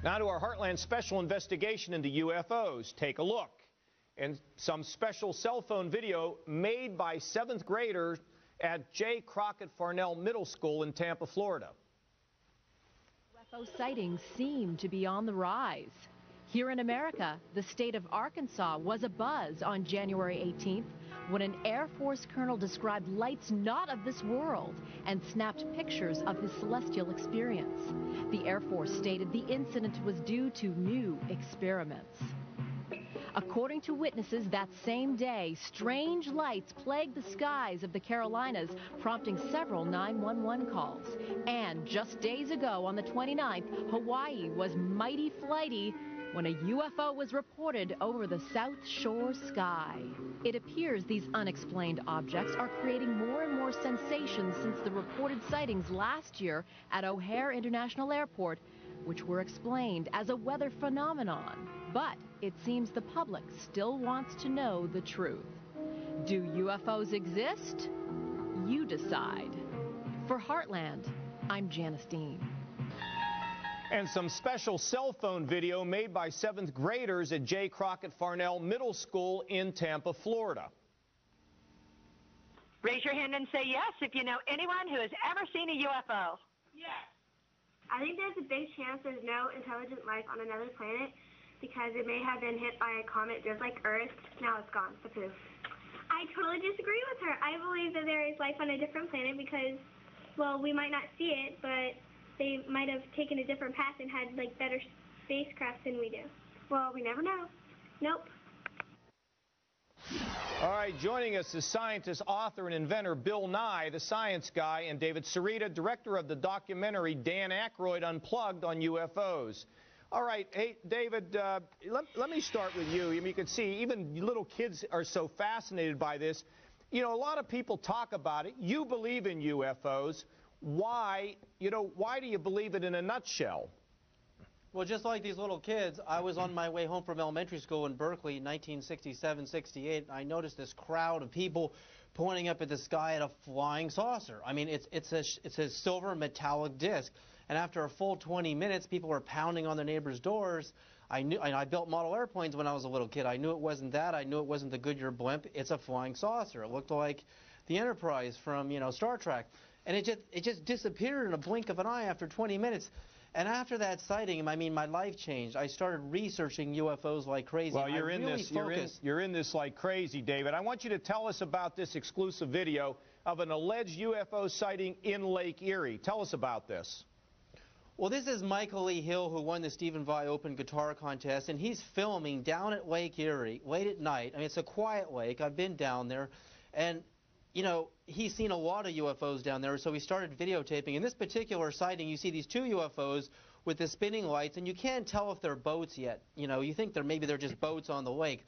Now to our Heartland special investigation into UFOs. Take a look. And some special cell phone video made by 7th graders at J. Crockett Farnell Middle School in Tampa, Florida. UFO sightings seem to be on the rise. Here in America, the state of Arkansas was abuzz on January 18th when an Air Force colonel described lights not of this world and snapped pictures of his celestial experience. The Air Force stated the incident was due to new experiments. According to witnesses that same day, strange lights plagued the skies of the Carolinas, prompting several 911 calls. And just days ago, on the 29th, Hawaii was mighty flighty when a UFO was reported over the South Shore sky. It appears these unexplained objects are creating more and more sensations since the reported sightings last year at O'Hare International Airport, which were explained as a weather phenomenon. But it seems the public still wants to know the truth. Do UFOs exist? You decide. For Heartland, I'm Janice Dean. And some special cell phone video made by 7th graders at J. Crockett Farnell Middle School in Tampa, Florida. Raise your hand and say yes if you know anyone who has ever seen a UFO. Yes. I think there's a big chance there's no intelligent life on another planet because it may have been hit by a comet just like Earth. Now it's gone. The poof. I totally disagree with her. I believe that there is life on a different planet because, well, we might not see it, but they might have taken a different path and had, like, better spacecraft than we do. Well, we never know. Nope. All right, joining us is scientist, author, and inventor Bill Nye, the science guy, and David Sarita, director of the documentary Dan Aykroyd Unplugged on UFOs. All right, hey, David, let me start with you. I mean, you can see even little kids are so fascinated by this. You know, a lot of people talk about it. You believe in UFOs. Why do you believe it in a nutshell? Well, just like these little kids, I was on my way home from elementary school in Berkeley in 1967-68. I noticed this crowd of people pointing up at the sky at a flying saucer. I mean, it's a silver metallic disc. And after a full 20 minutes, people were pounding on their neighbors' doors. I built model airplanes when I was a little kid. I knew it wasn't that. I knew it wasn't the Goodyear blimp. It's a flying saucer. It looked like the Enterprise from, Star Trek. And it just disappeared in a blink of an eye after 20 minutes. And after that sighting, I mean, my life changed. I started researching UFOs like crazy. Well, you're in this like crazy, David. I want you to tell us about this exclusive video of an alleged UFO sighting in Lake Erie. Tell us about this. Well, this is Michael E. Hill, who won the Stephen Vai Open Guitar Contest, and he's filming down at Lake Erie late at night. I mean, it's a quiet lake. I've been down there, and he's seen a lot of UFOs down there, so he started videotaping. In this particular sighting, you see these two UFOs with the spinning lights, and you can't tell if they're boats yet. You think maybe they're just boats on the lake.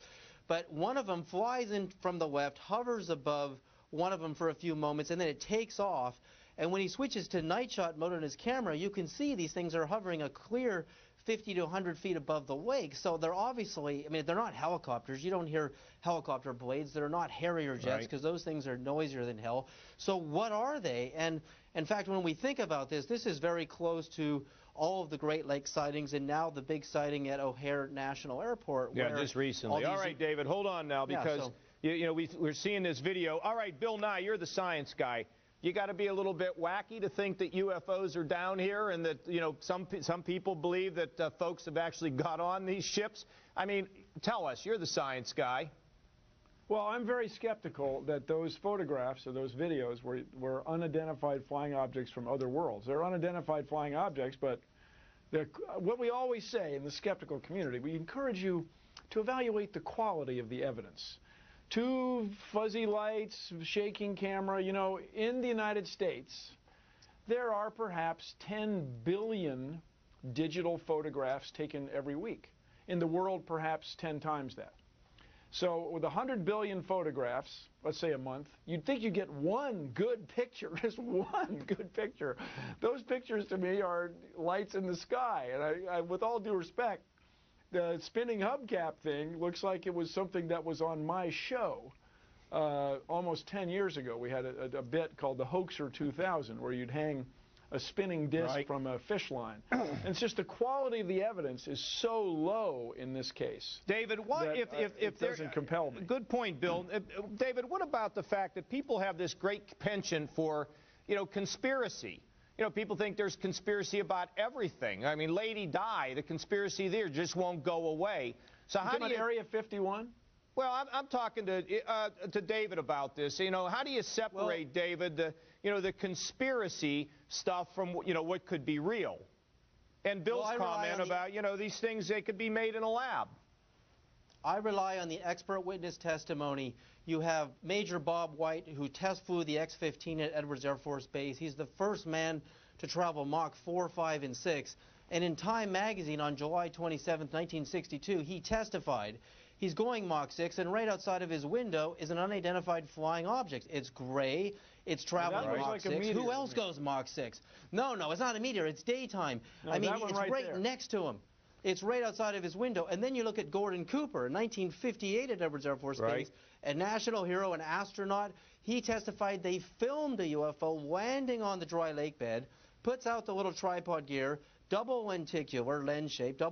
But one of them flies in from the left, hovers above one of them for a few moments, and then it takes off. And when he switches to night shot mode on his camera, you can see these things are hovering a clear 50 to 100 feet above the lake. So they're obviously, I mean, they're not helicopters. You don't hear helicopter blades. They're not Harrier jets because those things are noisier than hell. So what are they? And in fact, when we think about this, this is very close to all of the Great Lakes sightings and now the big sighting at O'Hare National Airport. Yeah, just recently. All right, David, hold on now because, we're seeing this video. All right, Bill Nye, you're the science guy. You got to be a little bit wacky to think that UFOs are down here and that, some people believe that folks have actually got on these ships. I mean, tell us, you're the science guy. Well, I'm very skeptical that those photographs or those videos were unidentified flying objects from other worlds. They're unidentified flying objects, but what we always say in the skeptical community, we encourage you to evaluate the quality of the evidence. Two fuzzy lights, shaking camera. In the United States, there are perhaps 10 billion digital photographs taken every week. In the world, perhaps 10 times that. So with 100 billion photographs, let's say a month, you'd think you'd get one good picture, just one good picture. Those pictures to me are lights in the sky. And I with all due respect, the spinning hubcap thing looks like it was something that was on my show almost 10 years ago. We had a bit called the Hoaxer 2000 where you'd hang a spinning disc from a fish line. And it's just the quality of the evidence is so low in this case. David, what if it doesn't compel me? Good point, Bill. David, what about the fact that people have this great penchant for, conspiracy? People think there's conspiracy about everything. I mean, Lady Di, the conspiracy there just won't go away. So how do you Area 51? Well, I'm talking to David about this. How do you separate, David, the conspiracy stuff from what could be real? And Bill's comment about these things, they could be made in a lab. I rely on the expert witness testimony. You have Major Bob White, who test flew the X-15 at Edwards Air Force Base. He's the first man to travel Mach 4, 5, and 6. And in Time magazine on July 27, 1962, he testified. He's going Mach 6, and right outside of his window is an unidentified flying object. It's gray. It's traveling Mach 6. Who else goes Mach 6? No, it's not a meteor. It's daytime. No, I mean, it's right next to him. It's right outside of his window. And then you look at Gordon Cooper in 1958 at Edwards Air Force Base, a national hero, an astronaut. He testified they filmed a UFO landing on the dry lake bed, puts out the little tripod gear, double lenticular, lens shape,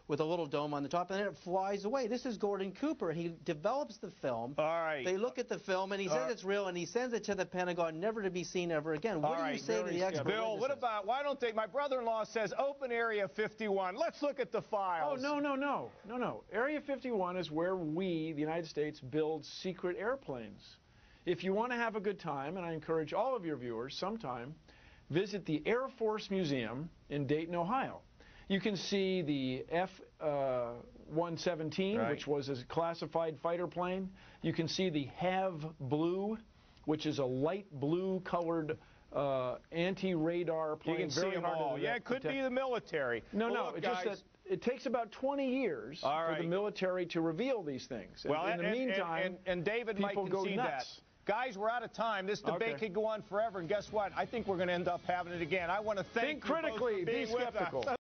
with a little dome on the top, and then it flies away. This is Gordon Cooper. He develops the film. All right. They look at the film, and he says it's real, and he sends it to the Pentagon, never to be seen ever again. What do you say to the expert Bill, witnesses? what about, why don't they, my brother-in-law says, open Area 51. Let's look at the files. Oh, no. Area 51 is where we, the United States, build secret airplanes. If you want to have a good time, and I encourage all of your viewers sometime, visit the Air Force Museum in Dayton, Ohio. You can see the F-117, which was a classified fighter plane. You can see the HAV Blue, which is a light blue colored anti-radar plane. You can see them all. Yeah, it could be the military. No, it's just that it takes about 20 years for the military to reveal these things. Well, in the meantime, and David might concede that. Guys, we're out of time. This debate could go on forever, and guess what? I think we're going to end up having it again. I want to thank you both for being with us.